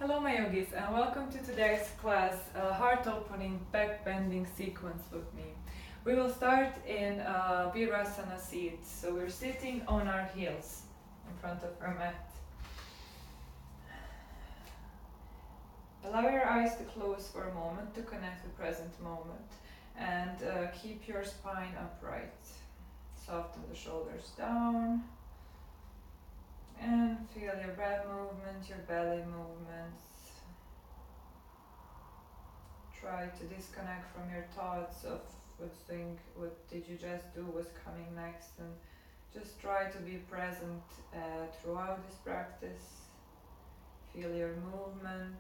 Hello my yogis and welcome to today's class, heart opening back bending sequence with me. We will start in Virasana seat, so we're sitting on our heels in front of our mat. Allow your eyes to close for a moment to connect with present moment and keep your spine upright. Soften the shoulders down. And feel your breath movement, your belly movements. Try to disconnect from your thoughts of what did you just do, what's coming next, and just try to be present throughout this practice. Feel your movement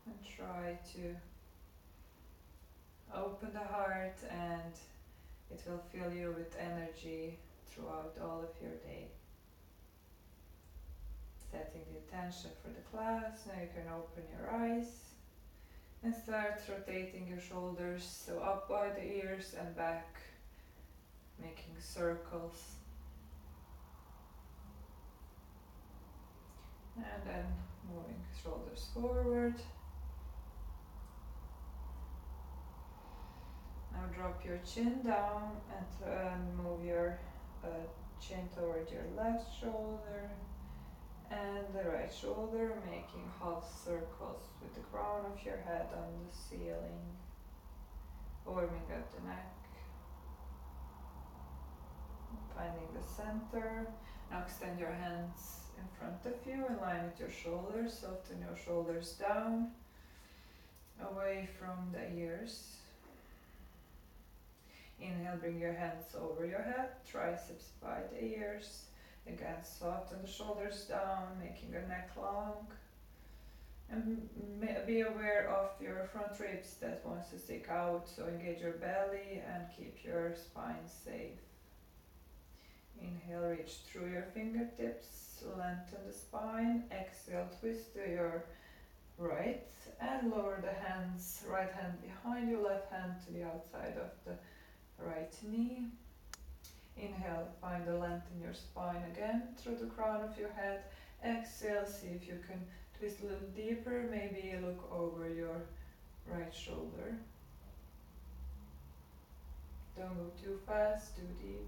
and try to open the heart, and it will fill you with energy throughout all of your day. Setting the intention for the class, now you can open your eyes and start rotating your shoulders, so up by the ears and back, making circles. And then moving shoulders forward. Now drop your chin down and move your chin toward your left shoulder and the right shoulder, making half circles with the crown of your head on the ceiling, warming up the neck, finding the center. Now extend your hands in front of you in line with your shoulders, soften your shoulders down, away from the ears. Inhale, bring your hands over your head, triceps by the ears. Again, soften the shoulders down, making your neck long. And be aware of your front ribs that wants to stick out, so engage your belly and keep your spine safe. Inhale, reach through your fingertips, lengthen the spine. Exhale, twist to your right and lower the hands, right hand behind you, left hand to the outside of the right knee. Inhale, find the length in your spine again through the crown of your head. Exhale, see if you can twist a little deeper, maybe look over your right shoulder. Don't go too fast, too deep.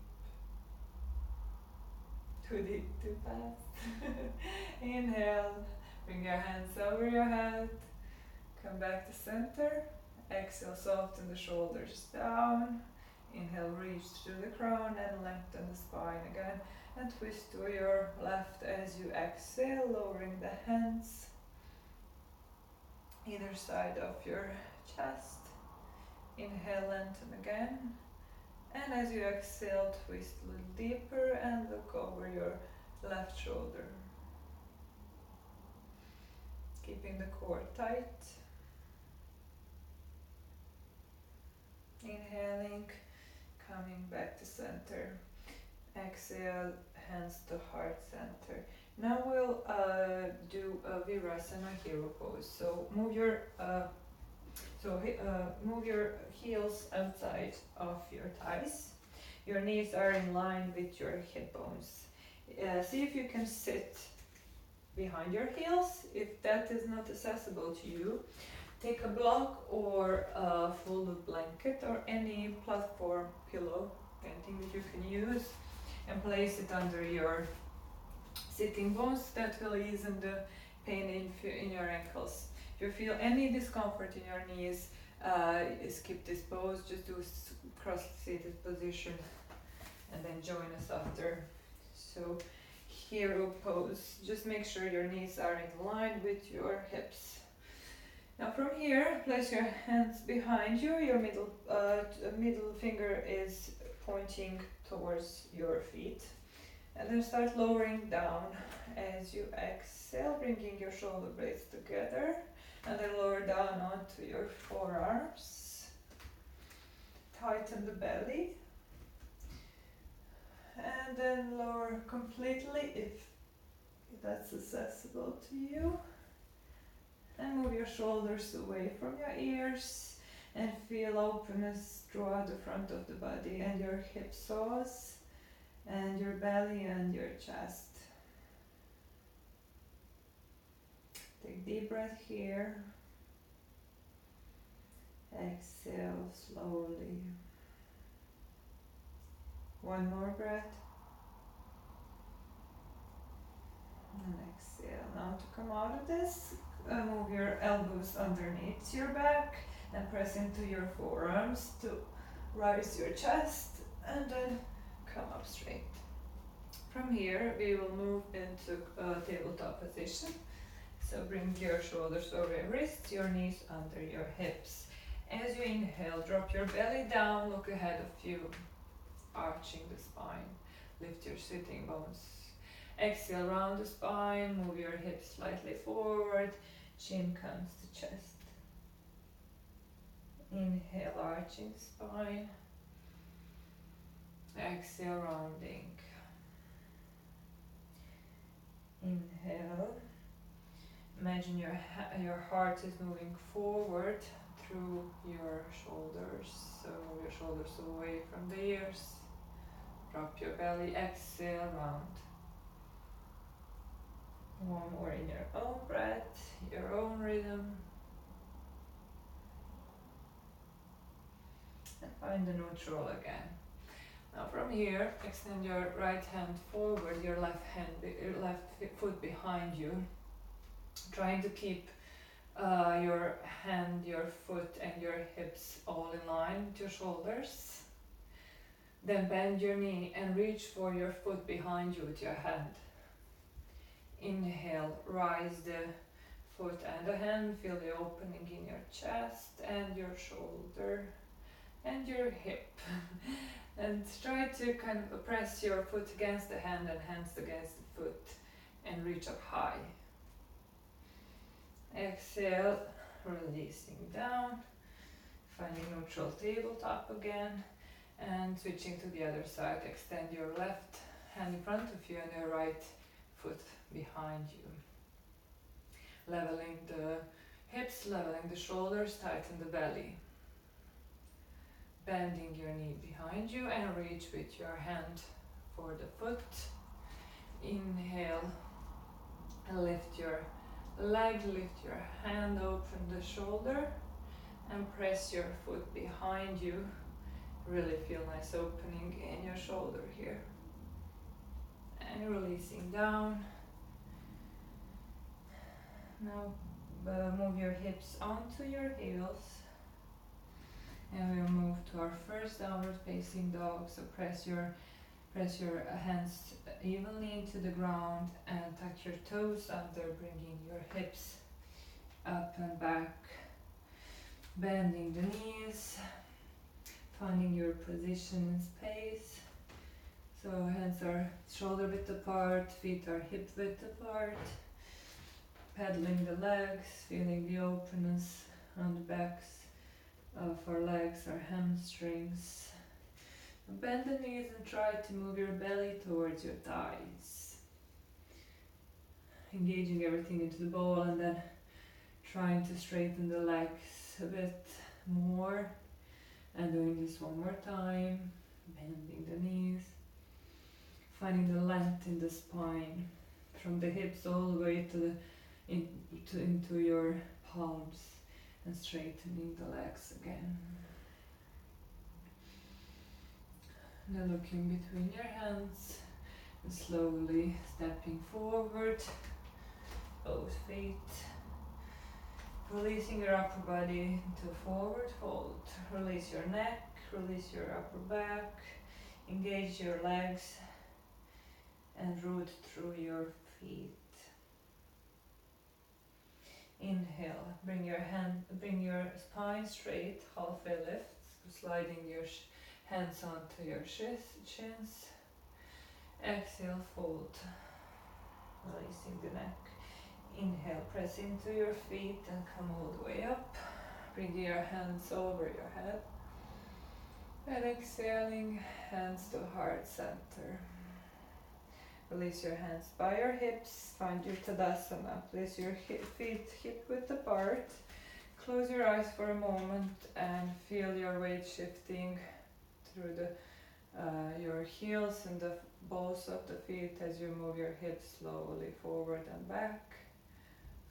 Too deep, too fast. Inhale, bring your hands over your head. Come back to center. Exhale, soften the shoulders down. Inhale, reach through the crown and lengthen the spine again. And twist to your left as you exhale, lowering the hands either side of your chest. Inhale, lengthen again. And as you exhale, twist a little deeper and look over your left shoulder. Keeping the core tight. Inhaling, coming back to center. Exhale, hands to heart center. Now we'll do a Virasana hero pose. So move your heels outside of your thighs. Your knees are in line with your hip bones. See if you can sit behind your heels. If that is not accessible to you, take a block or a folded blanket or any platform pillow, anything that you can use, and place it under your sitting bones. That will ease the pain in your ankles. If you feel any discomfort in your knees, skip this pose, just do cross-seated position and then join us after. So hero pose, just make sure your knees are in line with your hips. Now from here, place your hands behind you. Your middle finger is pointing towards your feet. And then start lowering down as you exhale, bringing your shoulder blades together. And then lower down onto your forearms. Tighten the belly. And then lower completely if that's accessible to you. And move your shoulders away from your ears and feel openness throughout the front of the body and your hip soles and your belly and your chest. Take deep breath here. Exhale slowly. One more breath. And exhale. Now to come out of this, move your elbows underneath your back and press into your forearms to rise your chest and then come up straight. From here, we will move into a tabletop position. So bring your shoulders over your wrists, your knees under your hips. As you inhale, drop your belly down, look ahead of you, arching the spine. Lift your sitting bones. Exhale, round the spine, move your hips slightly forward, chin comes to chest. Inhale, arching spine. Exhale, rounding. Inhale. Imagine your heart is moving forward through your shoulders. So move your shoulders away from the ears. Drop your belly, exhale, round. One more in your own breath, your own rhythm. And find the neutral again. Now from here, extend your right hand forward, your left foot behind you. Trying to keep your hand, your foot and your hips all in line with your shoulders. Then bend your knee and reach for your foot behind you with your hand. Inhale, rise the foot and the hand, feel the opening in your chest and your shoulder and your hip. And try to kind of press your foot against the hand and hands against the foot and reach up high. Exhale, releasing down, finding neutral tabletop again, and switching to the other side. Extend your left hand in front of you and your right foot behind you. Leveling the hips, leveling the shoulders, tighten the belly. Bending your knee behind you and reach with your hand for the foot. Inhale, lift your leg, lift your hand, open the shoulder and press your foot behind you. Really feel nice opening in your shoulder here. And releasing down. Now move your hips onto your heels. And we'll move to our first downward facing dog. So press your hands evenly into the ground and tuck your toes under, bringing your hips up and back. Bending the knees, finding your position in space. So hands are shoulder width apart, feet are hip width apart. Pedaling the legs, feeling the openness on the backs of our legs, our hamstrings. Bend the knees and try to move your belly towards your thighs. Engaging everything into the bowl and then trying to straighten the legs a bit more. And doing this one more time. Bending the knees. Finding the length in the spine. From the hips all the way to the into your palms. And straightening the legs again. Now looking between your hands and slowly stepping forward, both feet. Releasing your upper body into a forward fold. Release your neck, release your upper back, engage your legs and root through your feet. Inhale, bring your spine straight, halfway lift, sliding your hands onto your shins. Exhale, fold, releasing the neck. Inhale, press into your feet and come all the way up. Bring your hands over your head. And exhaling, hands to heart center. Release your hands by your hips, find your Tadasana. Place your feet hip width apart. Close your eyes for a moment and feel your weight shifting through your heels and the balls of the feet as you move your hips slowly forward and back.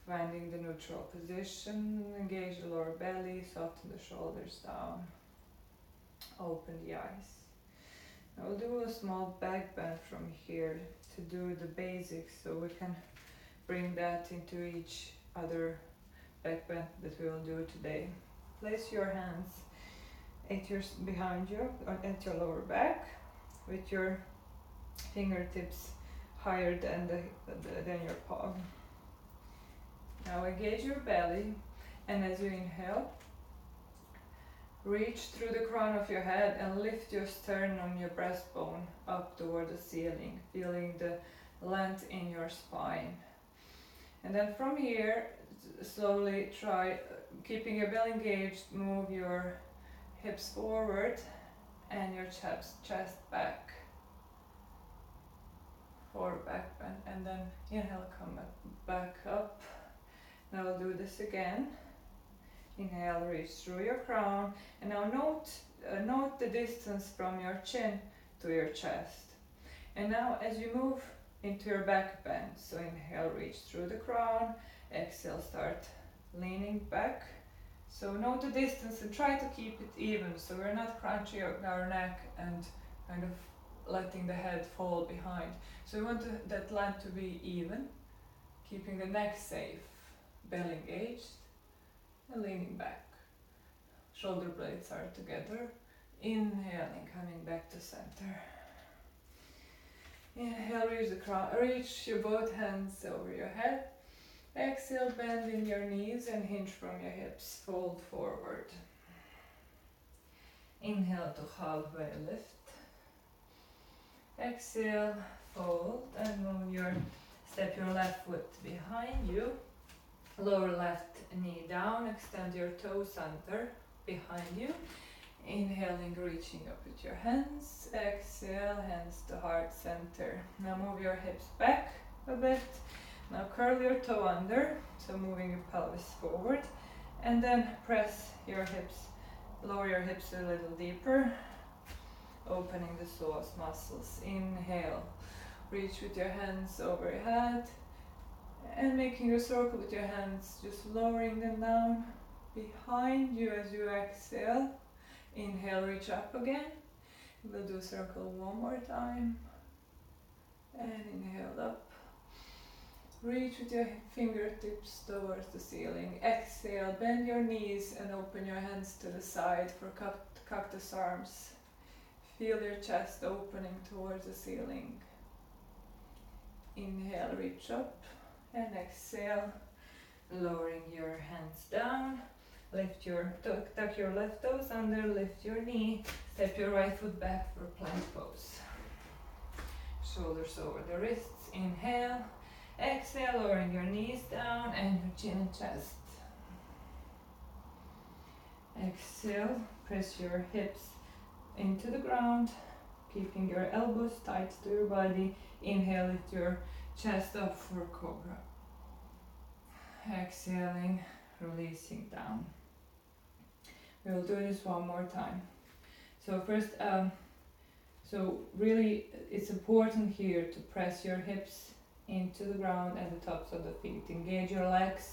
Finding the neutral position, engage the lower belly, soften the shoulders down, open the eyes. I will do a small back bend from here to do the basics, so we can bring that into each other back bend that we will do today. Place your hands behind you, at your lower back, with your fingertips higher than your palm. Now engage your belly, and as you inhale, reach through the crown of your head and lift your sternum, your breastbone, up toward the ceiling, feeling the length in your spine. And then from here, slowly try, keeping your belly engaged, move your hips forward and your chest back for back bend. And then inhale, come back up. Now we'll do this again. Inhale, reach through your crown, and now note the distance from your chin to your chest. And now as you move into your back bend, so inhale, reach through the crown, exhale, start leaning back. So note the distance and try to keep it even, so we're not crunching our neck and kind of letting the head fall behind. So we want that length to be even, keeping the neck safe, belly engaged, and leaning back. Shoulder blades are together. Inhaling, coming back to center. Inhale, reach the crown, reach your both hands over your head. Exhale, bend in your knees and hinge from your hips, fold forward. Inhale to halfway lift. Exhale, fold, and step your left foot behind you. Lower left knee down, extend your toes under, behind you. Inhaling, reaching up with your hands. Exhale, hands to heart center. Now move your hips back a bit. Now curl your toe under, so moving your pelvis forward. And then press your hips, lower your hips a little deeper, opening the psoas muscles. Inhale, reach with your hands over your head. And making a circle with your hands, just lowering them down behind you as you exhale. Inhale, reach up again. We'll do a circle one more time. And inhale up. Reach with your fingertips towards the ceiling. Exhale, bend your knees and open your hands to the side for cactus arms. Feel your chest opening towards the ceiling. Inhale, reach up. And exhale, lowering your hands down, tuck your left toes under, lift your knee, step your right foot back for plank pose. Shoulders over the wrists, inhale, exhale, lowering your knees down and your chin and chest. Exhale, press your hips into the ground, keeping your elbows tight to your body. Inhale, lift your chest up for cobra. Exhaling, releasing down. We will do this one more time. So first, so really it's important here to press your hips into the ground and the tops of the feet. Engage your legs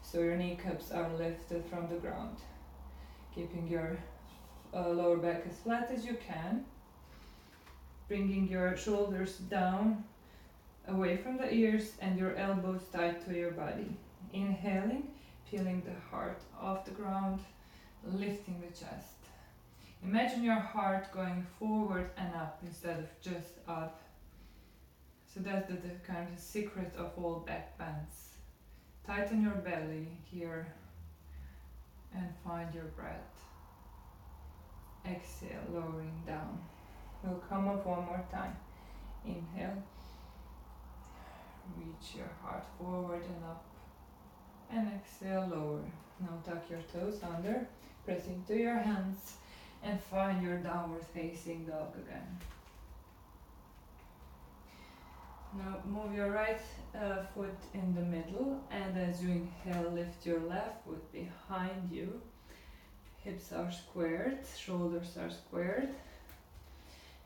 so your kneecaps are lifted from the ground. Keeping your lower back as flat as you can. Bringing your shoulders down away from the ears and your elbows tight to your body. Inhaling, peeling the heart off the ground, lifting the chest. Imagine your heart going forward and up instead of just up. So that's the kind of secret of all back bends. Tighten your belly here and find your breath. Exhale, lowering down. We'll come up one more time. Inhale. Reach your heart forward and up. And exhale, lower. Now tuck your toes under, press into your hands, and find your downward facing dog again. Now move your right foot in the middle, and as you inhale, lift your left foot behind you. Hips are squared, shoulders are squared.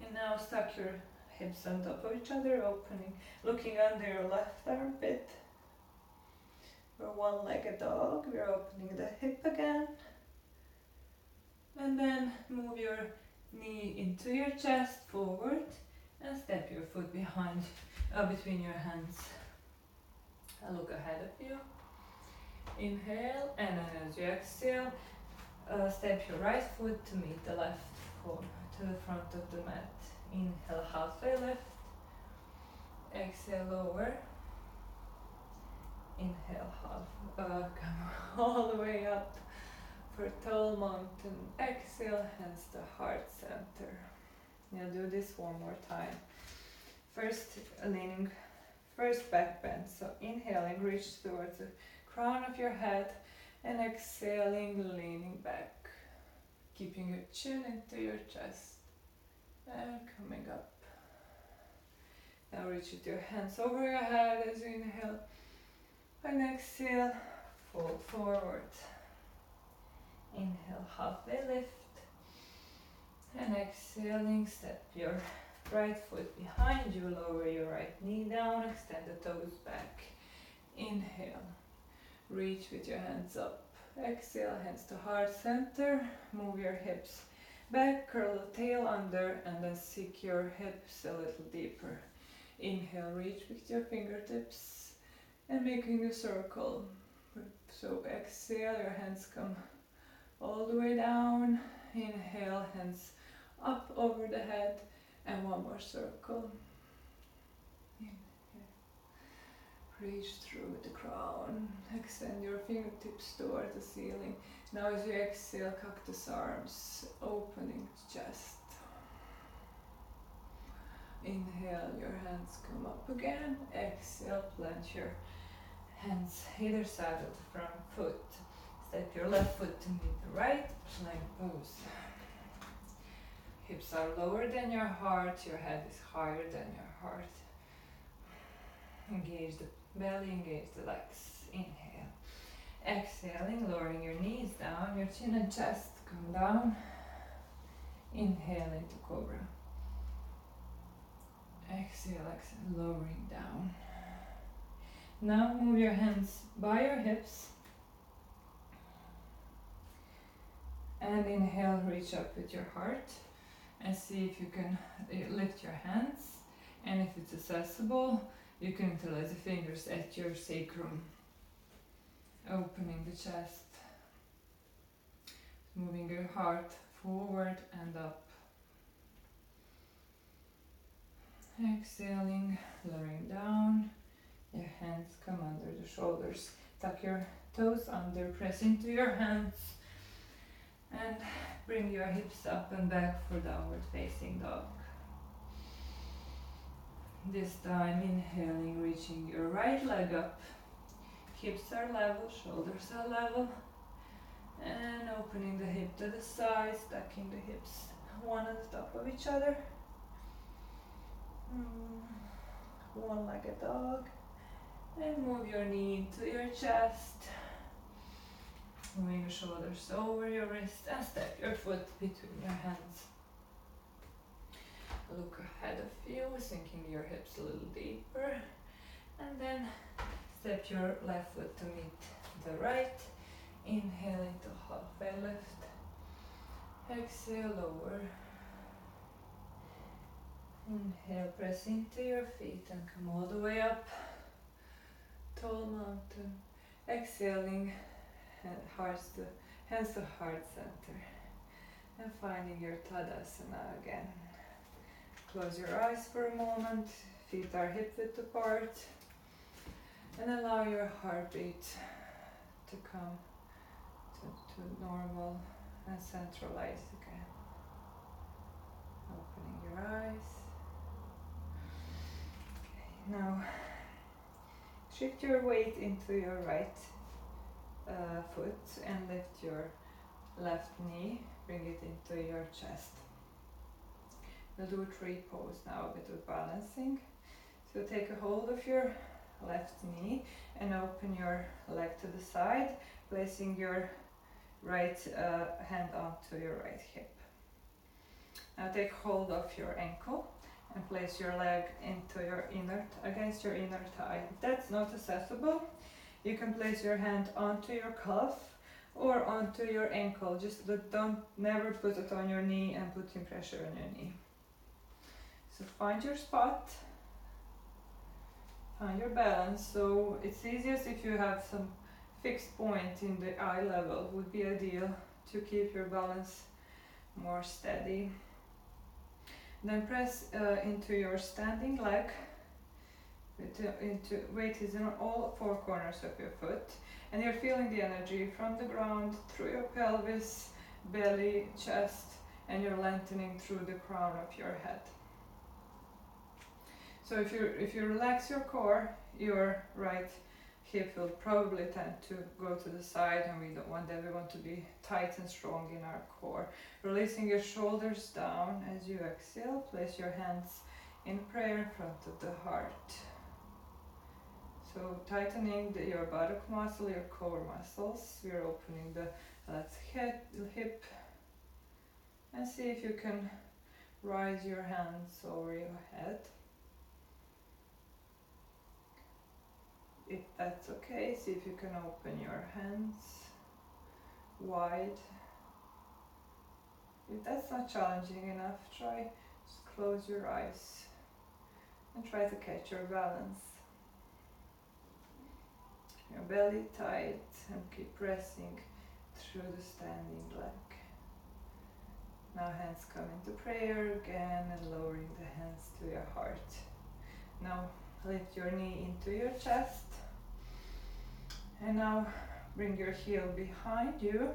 And now stack your hips on top of each other, opening, looking under your left armpit. For one-legged dog, we're opening the hip again. And then move your knee into your chest forward and step your foot behind, between your hands. Look ahead of you. Inhale, and then as you exhale, step your right foot to meet the left foot to the front of the mat. Inhale, halfway lift. Exhale, lower. Inhale, come all the way up for tall mountain. Exhale, hands to heart center. Now do this one more time. First back bend. So inhaling, reach towards the crown of your head, and exhaling, leaning back. Keeping your chin into your chest and coming up. Now reach with your hands over your head as you inhale, and exhale, fold forward. Inhale, halfway lift, and exhaling, step your right foot behind you, lower your right knee down, extend the toes back. Inhale, reach with your hands up. Exhale, hands to heart center, move your hips back, curl the tail under, and then sink your hips a little deeper. Inhale, reach with your fingertips and making a circle. So exhale, your hands come all the way down. Inhale, hands up over the head, and one more circle. Inhale. Reach through the crown. Extend your fingertips toward the ceiling. Now as you exhale, cactus arms, opening chest. Inhale, your hands come up again. Exhale, plant your hands either side of the front foot. Step your left foot to meet the right, plank pose. Hips are lower than your heart, your head is higher than your heart. Engage the belly, engage the legs. Inhale. Exhaling, lowering your knees down, your chin and chest come down. Inhale into cobra. Exhale, exhale, lowering down. Now move your hands by your hips. And inhale, reach up with your heart. And see if you can lift your hands. And if it's accessible, you can utilize the fingers at your sacrum. Opening the chest. Moving your heart forward and up. Exhaling, lowering down. Your hands come under the shoulders. Tuck your toes under, press into your hands. And bring your hips up and back for downward facing dog. This time inhaling, reaching your right leg up. Hips are level, shoulders are level. And opening the hip to the side, stacking the hips one on the top of each other. One-legged dog. And move your knee into your chest. Moving your shoulders over your wrist and step your foot between your hands. Look ahead of you, sinking your hips a little deeper. And then step your left foot to meet the right. Inhale into halfway lift. Exhale, lower. Inhale, press into your feet and come all the way up. Tall mountain. Exhaling, hands to heart center. And finding your Tadasana again. Close your eyes for a moment. Feet are hip width apart. And allow your heartbeat to come to normal and centralized again. Opening your eyes. Okay, now shift your weight into your right foot and lift your left knee. Bring it into your chest. We'll do a tree pose now, a bit of balancing. So take a hold of your left knee and open your leg to the side, placing your right hand onto your right hip. Now take hold of your ankle and place your leg into your against your inner thigh. If that's not accessible, You can place your hand onto your calf or onto your ankle. Just don't never put it on your knee and putting pressure on your knee. So find your spot, find your balance. So it's easiest if you have some fixed point in the eye level, would be ideal to keep your balance more steady. Then press into your standing leg. Weight is in all four corners of your foot, and you're feeling the energy from the ground through your pelvis, belly, chest, and you're lengthening through the crown of your head. So if you relax your core, your right hip will probably tend to go to the side, and we don't want that. We want to be tight and strong in our core. Releasing your shoulders down as you exhale. Place your hands in prayer in front of the heart. So tightening your buttock muscle, your core muscles. We're opening the left hip. And see if you can rise your hands over your head. If that's okay, see if you can open your hands wide. If that's not challenging enough, try just close your eyes and try to catch your balance. Your belly tight, and keep pressing through the standing leg. Now hands come into prayer again and lowering the hands to your heart. Now lift your knee into your chest. And now bring your heel behind you.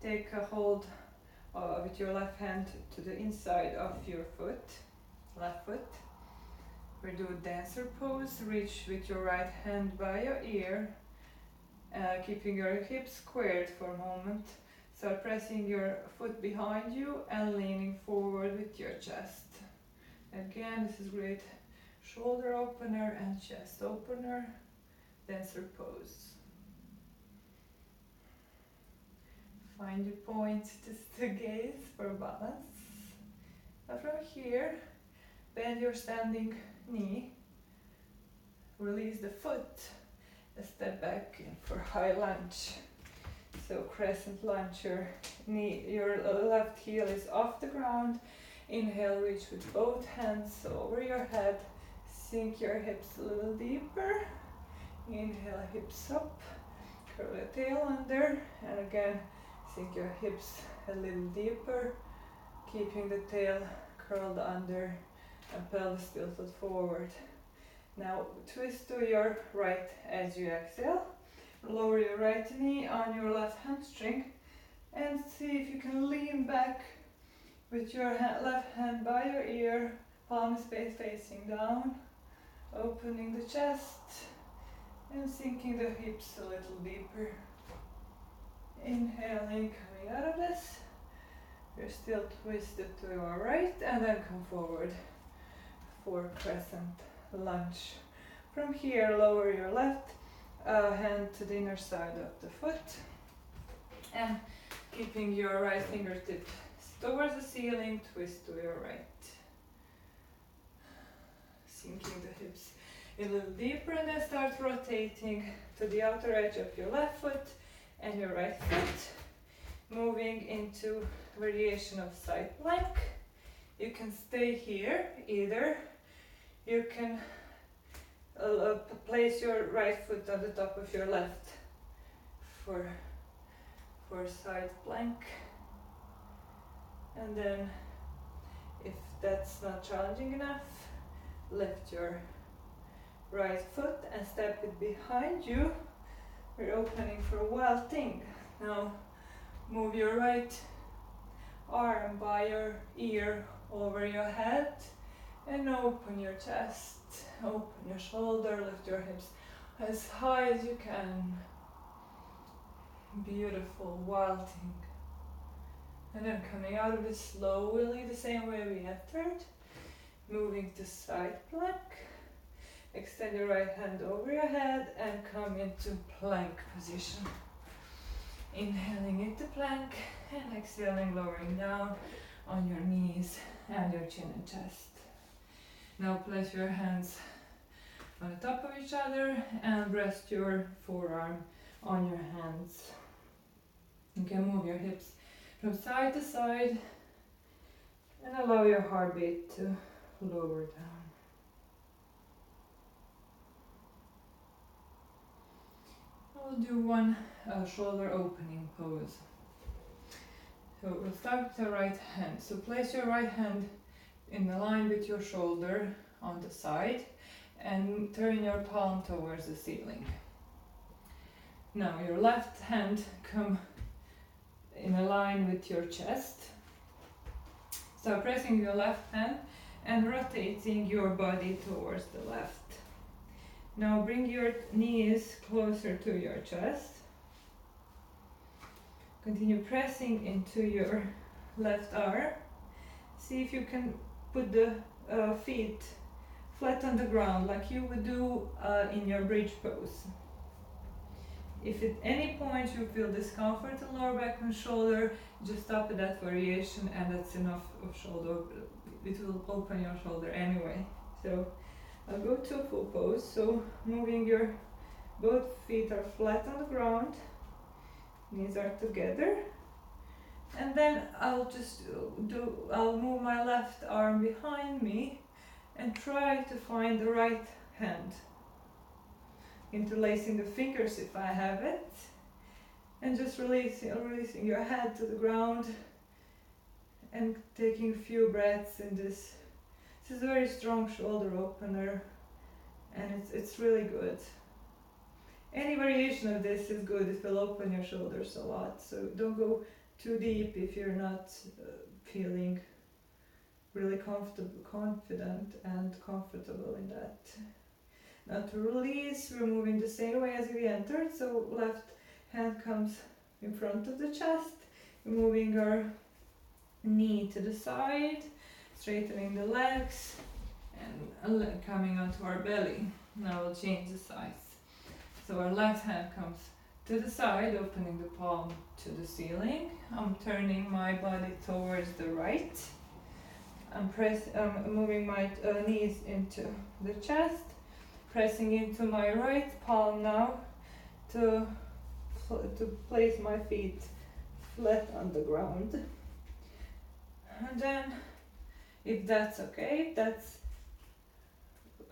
Take a hold with your left hand to the inside of your foot, left foot. We do a dancer pose. Reach with your right hand by your ear, keeping your hips squared for a moment. Start pressing your foot behind you and leaning forward with your chest. Again, this is great shoulder opener and chest opener. Dancer pose. Find your point to gaze for balance. Now from here, bend your standing knee. Release the foot. Step back in for high lunge. So crescent lunge. Your left heel is off the ground. Inhale, reach with both hands over your head. Sink your hips a little deeper. Inhale, hips up. Curl your tail under. And again, sink your hips a little deeper. Keeping the tail curled under and pelvis tilted forward. Now twist to your right as you exhale. Lower your right knee on your left hamstring and see if you can lean back with your left hand by your ear, palm space facing down, opening the chest and sinking the hips a little deeper. Inhaling, coming out of this. You're still twisted to your right and then come forward for crescent lunge. From here, lower your left hand to the inner side of the foot and keeping your right fingertip towards the ceiling, twist to your right. Sinking the hips a little deeper and then start rotating to the outer edge of your left foot and your right foot. Moving into variation of side plank. You can stay here either. You can place your right foot on the top of your left for side plank. And then if that's not challenging enough, lift your right foot and step it behind you. We're opening for a wild thing. Now move your right arm by your ear over your head and open your chest, open your shoulder, lift your hips as high as you can. Beautiful, wild thing. And then coming out of it slowly, the same way we entered. Moving to side plank. Extend your right hand over your head and come into plank position. Inhaling into plank and exhaling, lowering down on your knees and your chin and chest. Now place your hands on the top of each other and rest your forearm on your hands. You can move your hips from side to side and allow your heartbeat to lower down. We'll do one shoulder opening pose. So we'll start with the right hand. So place your right hand in line with your shoulder on the side and turn your palm towards the ceiling. Now your left hand come in a line with your chest. Start pressing your left hand and rotating your body towards the left. Now bring your knees closer to your chest. Continue pressing into your left arm. See if you can put the feet flat on the ground like you would do in your bridge pose. If at any point you feel discomfort in lower back and shoulder, just stop at that variation and that's enough of shoulder. It will open your shoulder anyway. So I'll go to full pose. So moving your both feet are flat on the ground, knees are together, and then I'll move my left arm behind me and try to find the right hand. Interlacing the fingers if I have it, and just releasing your head to the ground and taking a few breaths in this. This is a very strong shoulder opener and it's really good. Any variation of this is good, it will open your shoulders a lot, so don't go too deep if you're not feeling really confident and comfortable in that. Now to release, we're moving the same way as we entered, so left hand comes in front of the chest, moving our knee to the side, straightening the legs, and coming onto our belly. Now we'll change the size. So our left hand comes to the side, opening the palm to the ceiling. I'm turning my body towards the right. I'm moving my knees into the chest, pressing into my right palm now to place my feet flat on the ground. And then, if that's okay, if that's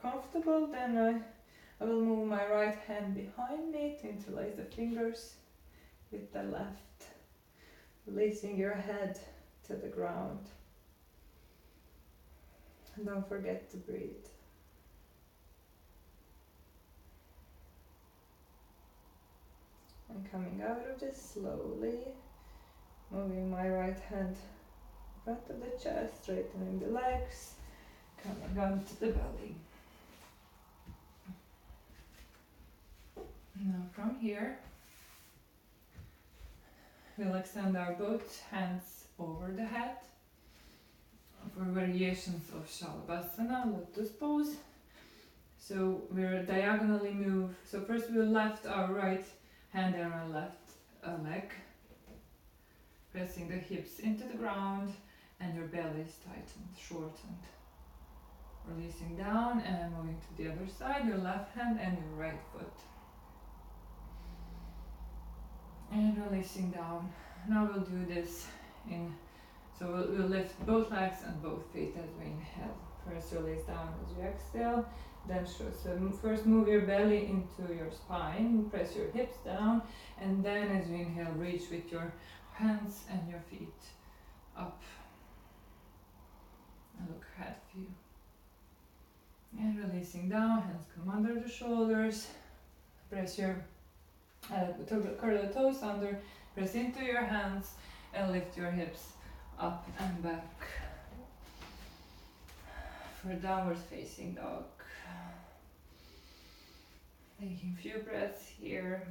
comfortable, then I will move my right hand behind me to interlace the fingers with the left, releasing your head to the ground. And don't forget to breathe. And coming out of this slowly, moving my right hand in front of the chest, straightening the legs, coming onto the belly. Now from here, we'll extend our both hands over the head for variations of Shalabhasana, lotus pose. So we'll diagonally move. So first we'll lift our right hand on our left leg, pressing the hips into the ground and your belly is tightened, shortened. Releasing down and moving to the other side, your left hand and your right foot. And releasing down. Now we'll do this so we'll lift both legs and both feet as we inhale. First release down as you exhale, then so first move your belly into your spine, press your hips down, and then as you inhale, reach with your hands and your feet up. And look ahead of you. And releasing down, hands come under the shoulders, press your curl the toes under, press into your hands and lift your hips up and back for downward facing dog. Taking a few breaths here.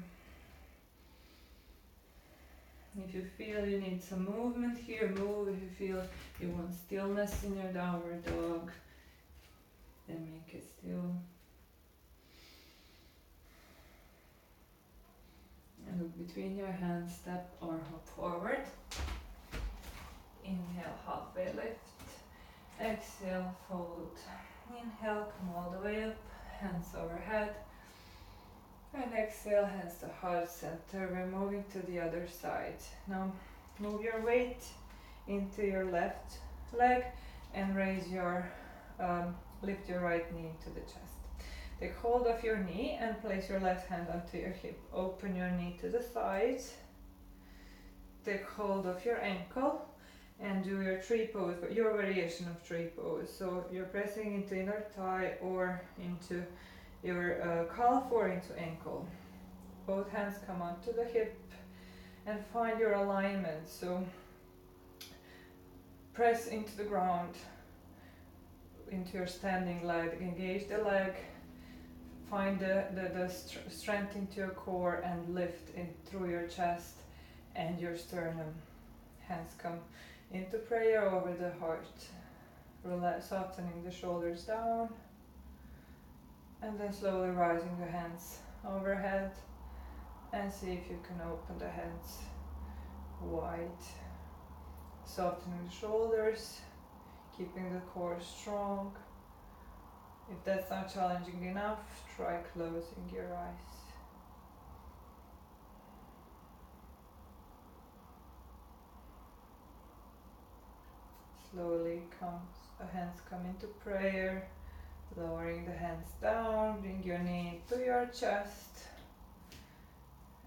If you feel you need some movement here, move. If you feel you want stillness in your downward dog, then make it still. And look between your hands, step or hop forward. Inhale, halfway lift. Exhale, fold. Inhale, come all the way up. hands overhead. And exhale, hands to heart center. We're moving to the other side. Now move your weight into your left leg and raise your, lift your right knee to the chest. Take hold of your knee and place your left hand onto your hip. Open your knee to the side. Take hold of your ankle and do your tree pose, but your variation of tree pose. So you're pressing into inner thigh or into your calf or into ankle. Both hands come onto the hip and find your alignment. So press into the ground, into your standing leg, engage the leg, find the strength into your core and lift in through your chest and your sternum. Hands come into prayer over the heart, softening the shoulders down, and then slowly rising the hands overhead, and see if you can open the hands wide, softening the shoulders, keeping the core strong. If that's not challenging enough, try closing your eyes. Slowly the hands come into prayer, lowering the hands down, bring your knee to your chest,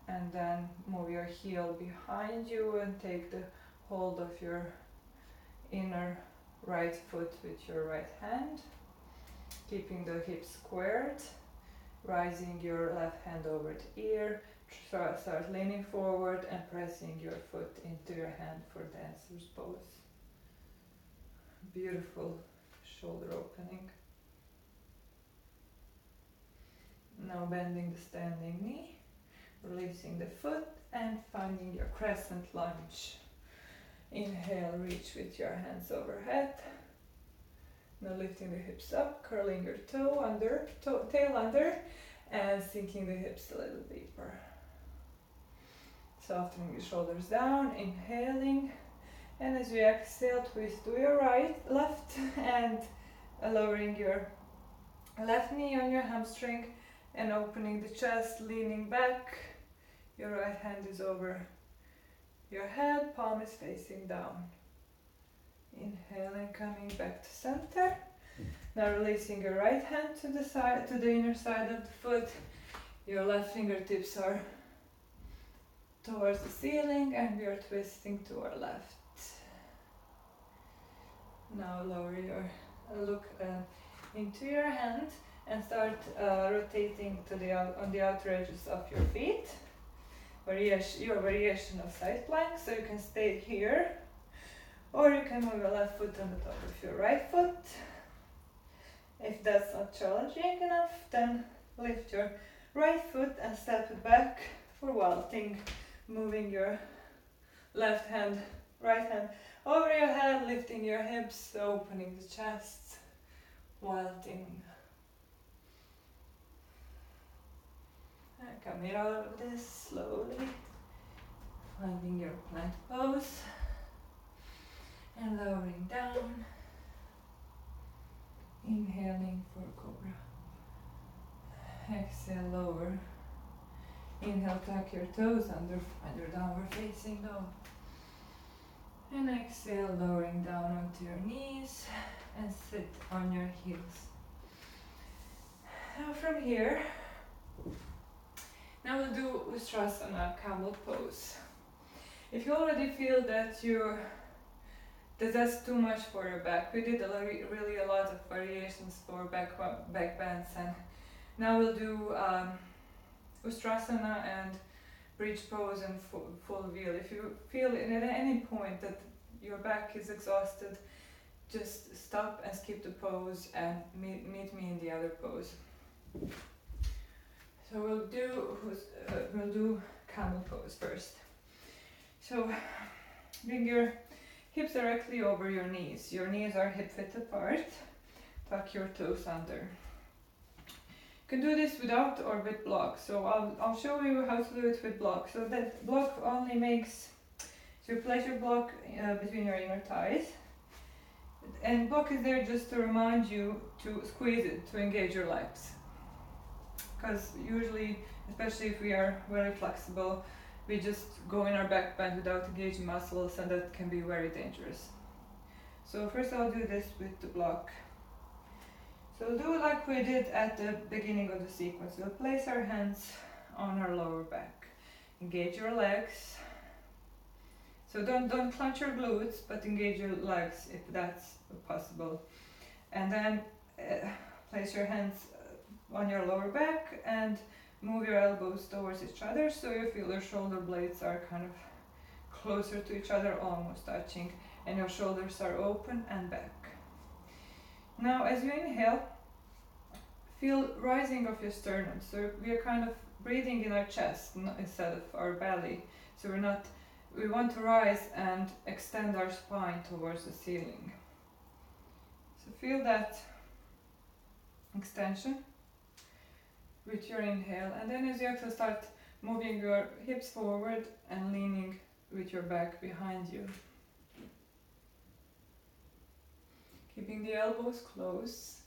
and then move your heel behind you and take the hold of your inner right foot with your right hand, keeping the hips squared, rising your left hand over the ear, start leaning forward and pressing your foot into your hand for dancer's pose. Beautiful shoulder opening. Now bending the standing knee, releasing the foot and finding your crescent lunge. Inhale, reach with your hands overhead. Now lifting the hips up, curling your tail under, and sinking the hips a little deeper. Softening the shoulders down, inhaling, and as you exhale, twist to your left, and lowering your left knee on your hamstring and opening the chest, leaning back. Your right hand is over your head, palm is facing down. Inhaling, coming back to center. Now releasing your right hand to the side, to the inner side of the foot. Your left fingertips are towards the ceiling and we are twisting to our left. Now lower your look into your hand and start rotating to on the outer edges of your feet. Your variation of side plank, so you can stay here, or you can move your left foot on the top of your right foot. If that's not challenging enough, then lift your right foot and step it back for vaulting, moving your right hand over your head, lifting your hips, opening the chest, vaulting. And coming out of this slowly, finding your plank pose, and lowering down, inhaling for cobra. Exhale, lower. Inhale, tuck your toes under, find your downward facing dog. And exhale, lowering down onto your knees and sit on your heels. Now from here, now we'll do Ustrasana, camel pose. If you already feel that that's too much for your back, we did really a lot of variations for back bends, and now we'll do Ustrasana and bridge pose and full wheel. If you feel at any point that your back is exhausted, just stop and skip the pose and meet me in the other pose. So we'll do camel pose first. So bring your hips directly over your knees. Your knees are hip width apart. Tuck your toes under. You can do this without or with block. So I'll show you how to do it with block. So that block only makes, so you place your block between your inner thighs. And block is there just to remind you to squeeze it, to engage your legs. because usually, especially if we are very flexible, we just go in our back bend without engaging muscles, and that can be very dangerous. So first I'll do this with the block. So do like we did at the beginning of the sequence. We'll place our hands on our lower back. Engage your legs. So don't clench your glutes, but engage your legs if that's possible. And then place your hands on your lower back and move your elbows towards each other, so you feel your shoulder blades are kind of closer to each other, almost touching, and your shoulders are open and back. Now as you inhale, feel rising of your sternum. So we are kind of breathing in our chest instead of our belly. So we want to rise and extend our spine towards the ceiling. So feel that extension with your inhale, and then as you exhale, start moving your hips forward and leaning with your back behind you. Keeping the elbows close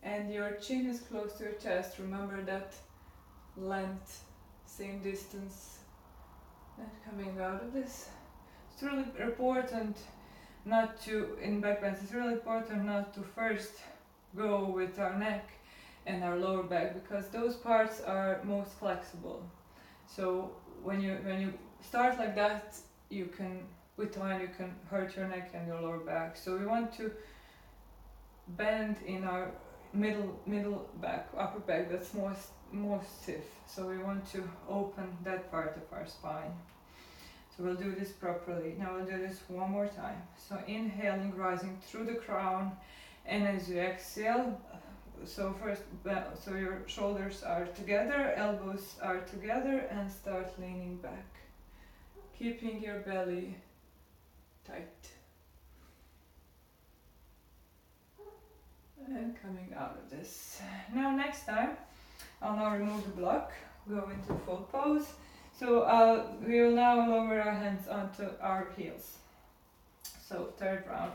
and your chin is close to your chest. Remember that length, same distance, and coming out of this. It's really important not to, in backbends, it's really important not to first go with our neck and our lower back, because those parts are most flexible. So when you start like that, you can, with time, you can hurt your neck and your lower back. So we want to bend in our middle back, upper back, that's most stiff. So we want to open that part of our spine. So we'll do this properly. Now we'll do this one more time. So inhaling, rising through the crown, and as you exhale, so first, so your shoulders are together, elbows are together, and start leaning back, keeping your belly tight. And coming out of this. Now next time, I'll now remove the block, go into full pose. So we will now lower our hands onto our heels. So third round.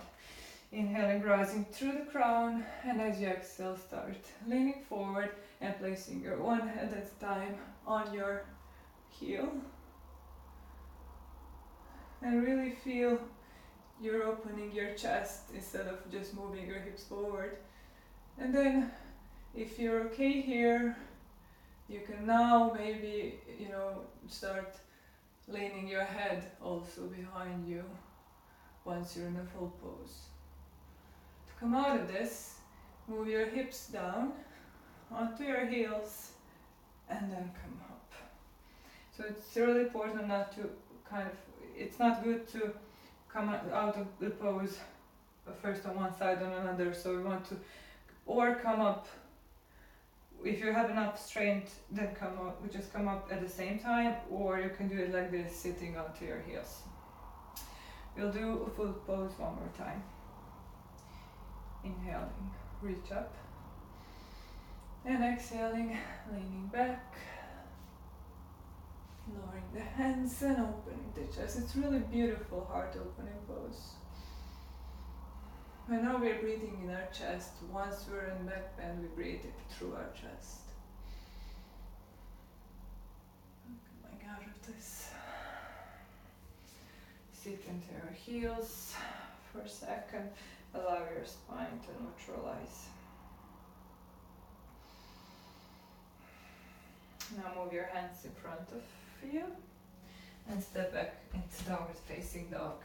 Inhaling, rising through the crown, and as you exhale, start leaning forward and placing your one hand at a time on your heel. And really feel you're opening your chest instead of just moving your hips forward. And then if you're okay here, you can now maybe, start leaning your head also behind you once you're in a full pose. To come out of this, move your hips down onto your heels and then come up. So it's really important not to it's not good to come out of the pose first on one side, on another. So we want to, or come up, if you have enough strength, then just come up at the same time, or you can do it like this, sitting onto your heels. We'll do a full pose one more time. Inhaling, reach up, and exhaling, leaning back, lowering the hands and opening the chest. It's really beautiful heart opening pose. And now we're breathing in our chest. Once we're in back bend, we breathe it through our chest. Coming out of this. Sit into your heels for a second. Allow your spine to neutralize. Now move your hands in front of you and step back into downward facing dog.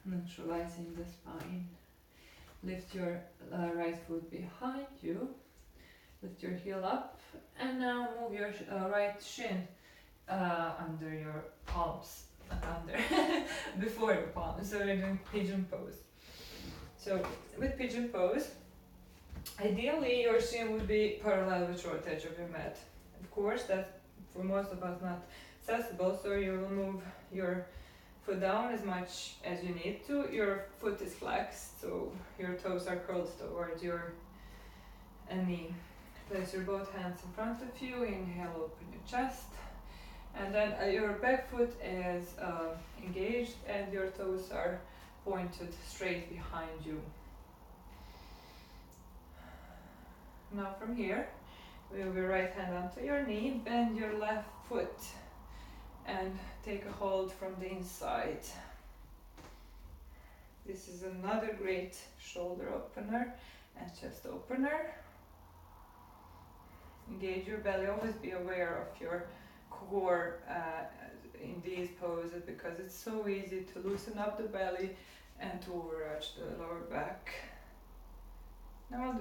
Neutralizing the spine. Lift your right foot behind you. Lift your heel up, and now move your right shin under your palms. Under before your palms. So we're doing pigeon pose. So with pigeon pose, ideally your shin would be parallel with short edge of your mat. Of course, that's for most of us not accessible. So you will move your foot down as much as you need to. Your foot is flexed, so your toes are curled towards your knee. Place your both hands in front of you. Inhale, open your chest. And then your back foot is engaged and your toes are pointed straight behind you. Now from here, move your right hand onto your knee, bend your left foot and take a hold from the inside. This is another great shoulder opener and chest opener. Engage your belly, always be aware of your core in these poses, because it's so easy to loosen up the belly and to overarch the lower back. Now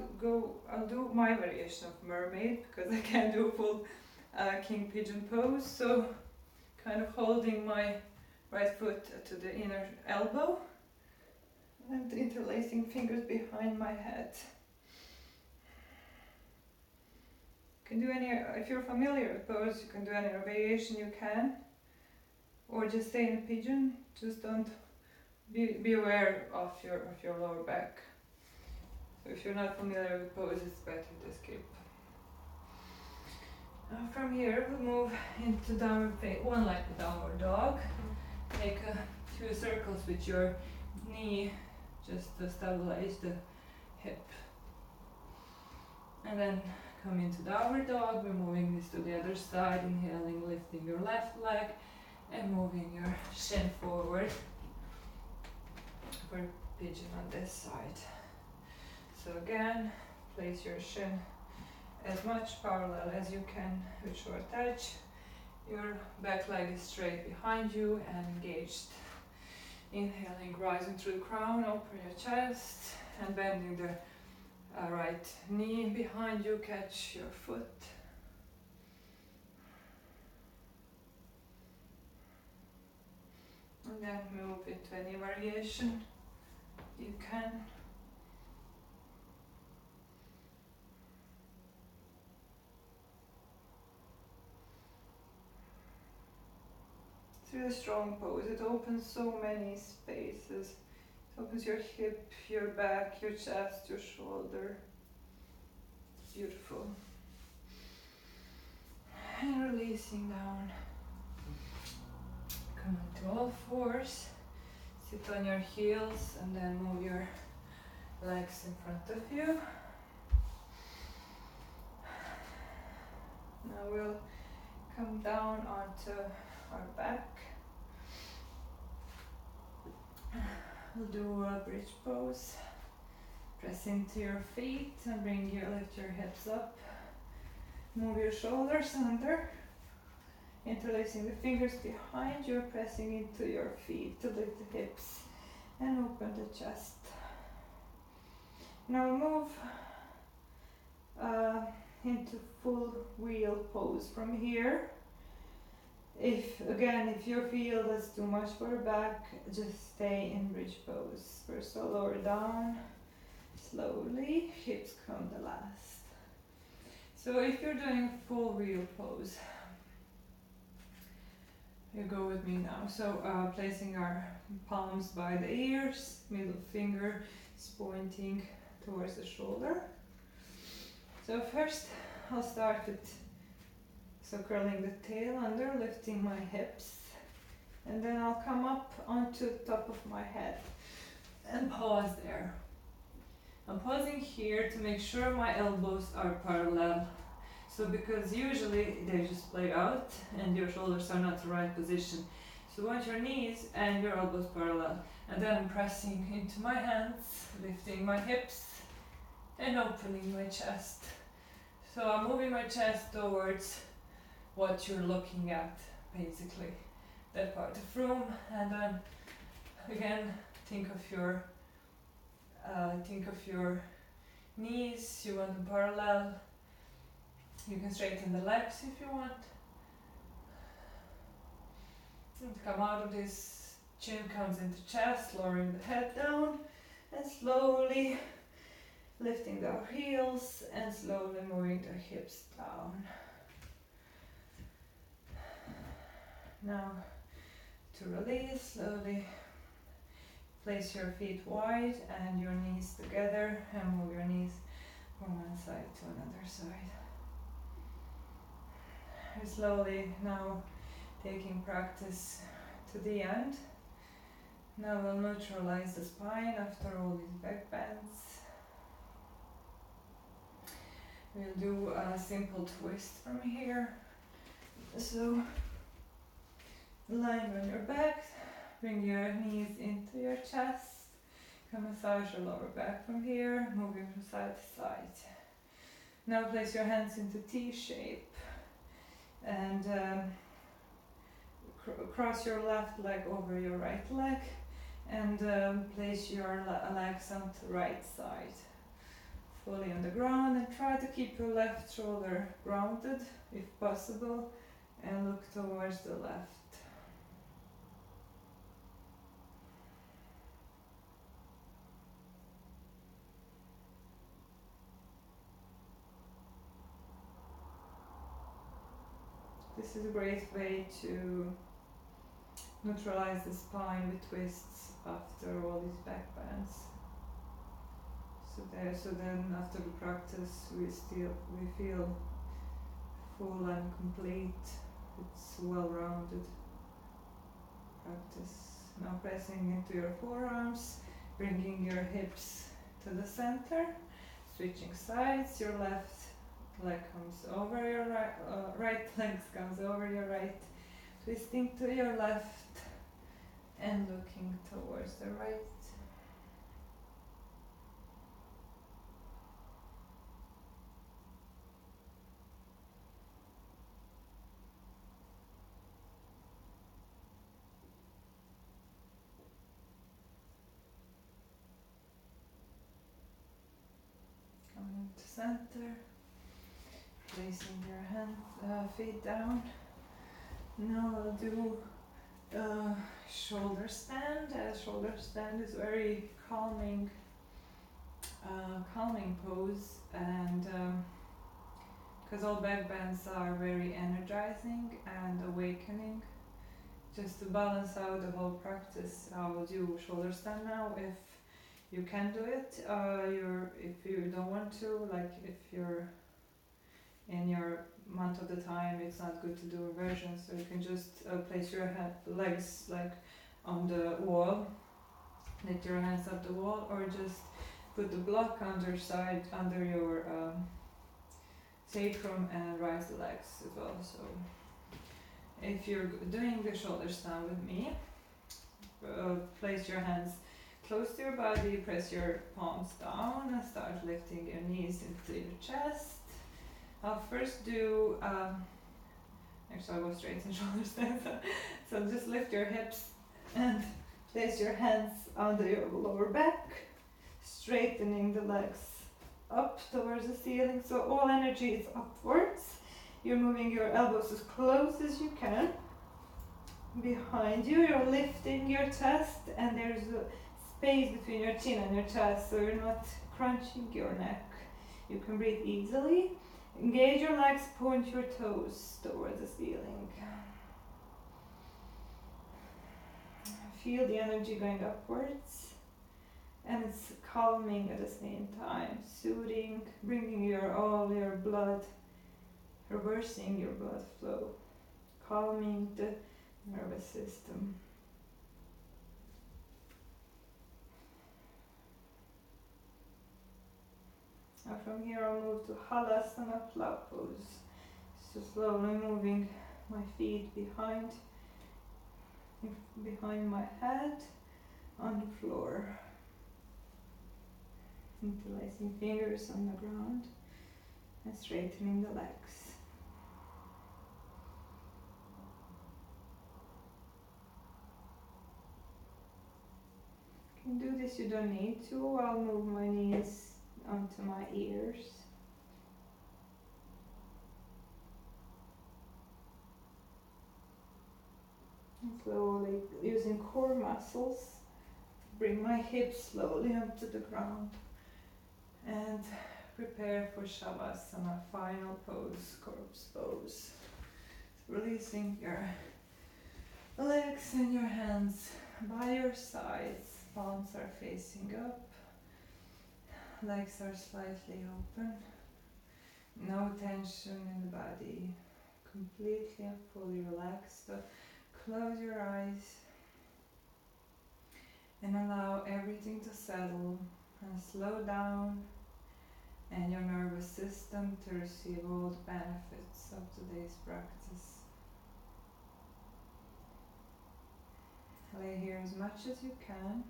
I'll do my variation of mermaid, because I can't do a full king pigeon pose, so kind of holding my right foot to the inner elbow and interlacing fingers behind my head. You can do any, if you're familiar with pose, you can do any variation you can, or just stay in a pigeon. Just don't be aware of your lower back. So if you're not familiar with pose, it's better to skip. Now from here we'll move into one like the downward dog. Make a few circles with your knee just to stabilize the hip. And then come into downward dog. We're moving this to the other side, inhaling, lifting your left leg and moving your shin forward for pigeon on this side. So again, place your shin as much parallel as you can with short edge. Your back leg is straight behind you and engaged. Inhaling, rising through the crown, open your chest and bending the right knee behind you, catch your foot. And then move into any variation you can. It's a really strong pose. It opens so many spaces. It opens your hip, your back, your chest, your shoulder. It's beautiful. And releasing down. Come into all fours. Sit on your heels and then move your legs in front of you. Now we'll come down onto our back. We'll do a bridge pose. Press into your feet and lift your hips up. Move your shoulders under. Interlacing the fingers behind you, pressing into your feet to lift the hips and open the chest. Now move into full wheel pose from here. If you feel that's too much for your back, just stay in bridge pose. First I'll lower down slowly, hips come the last. So if you're doing full wheel pose, you go with me now. So placing our palms by the ears, middle finger is pointing towards the shoulder. So first I'll start with curling the tail under, lifting my hips, and then I'll come up onto the top of my head and pause there. I'm pausing here to make sure my elbows are parallel. So because usually they just play out and your shoulders are not the right position. So you want your knees and your elbows parallel. And then I'm pressing into my hands, lifting my hips and opening my chest. So I'm moving my chest towards what you're looking at, basically. That part of room. And then again, think of your knees. You want them parallel. You can straighten the legs if you want. And come out of this, chin comes into chest, lowering the head down, and slowly lifting the heels and slowly moving the hips down. Now, to release, slowly place your feet wide and your knees together and move your knees from one side to another side. Slowly now taking practice to the end. Now we'll neutralize the spine after all these back bends. We'll do a simple twist from here. So, lying on your back, bring your knees into your chest. You can massage your lower back from here, moving from side to side. Now place your hands into T shape and cross your left leg over your right leg and place your legs on the right side. Fully on the ground, and try to keep your left shoulder grounded if possible and look towards the left. This is a great way to neutralize the spine with twists after all these back bends. So then after the practice we feel full and complete. It's well-rounded practice. Now pressing into your forearms, bringing your hips to the center, switching sides. Your left leg comes over your right leg comes over your right, twisting to your left and looking towards the right. Coming to center, placing your feet down. Now I'll do shoulder stand. Shoulder stand is very calming pose, and because all back bends are very energizing and awakening. Just to balance out the whole practice, I will do shoulder stand now. If you can do it, if you don't want to, like if you're in your month of the time, it's not good to do inversion, so you can just place your legs like on the wall, lift your hands up the wall, or just put the block under your sacrum and rise the legs as well. So if you're doing the shoulder stand with me, place your hands close to your body, press your palms down and start lifting your knees into your chest. I'll first do, actually I'll go straight in shoulder stand, so just lift your hips and place your hands under your lower back, straightening the legs up towards the ceiling, so all energy is upwards. You're moving your elbows as close as you can behind you. You're lifting your chest, and there's a space between your chin and your chest, so you're not crunching your neck. You can breathe easily. Engage your legs, point your toes towards the ceiling. Feel the energy going upwards, and it's calming at the same time, soothing, bringing all your blood, reversing your blood flow, calming the nervous system. Now from here I'll move to Halasana plow pose. So slowly moving my feet behind my head on the floor. Interlacing fingers on the ground and straightening the legs. You can do this, you don't need to. I'll move my knees onto my ears. And slowly, using core muscles, bring my hips slowly onto the ground and prepare for Shavasana, final pose, corpse pose. Releasing your legs and your hands by your sides, palms are facing up. Legs are slightly open, no tension in the body, completely and fully relaxed. So close your eyes and allow everything to settle and slow down and your nervous system to receive all the benefits of today's practice. Lay here as much as you can.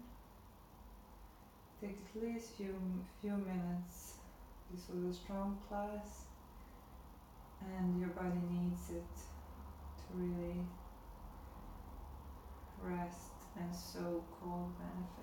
Take at least few minutes. This was a strong class, and your body needs it to really rest and soak all benefits.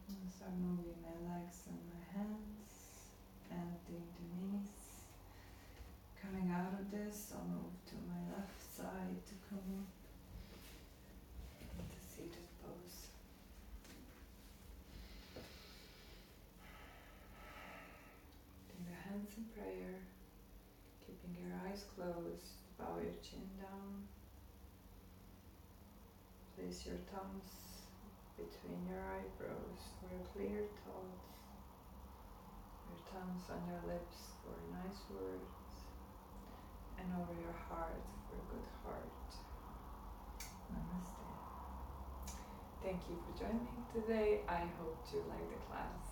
And start moving my legs and my hands, emptying the knees. Coming out of this, I'll move to my left side to come into seated pose. Putting the hands in prayer, keeping your eyes closed, bow your chin down. Place your thumbs between your eyebrows for a clear thought. Your thumbs on your lips for nice words, and over your heart for a good heart. Namaste. Thank you for joining today. I hope you like the class.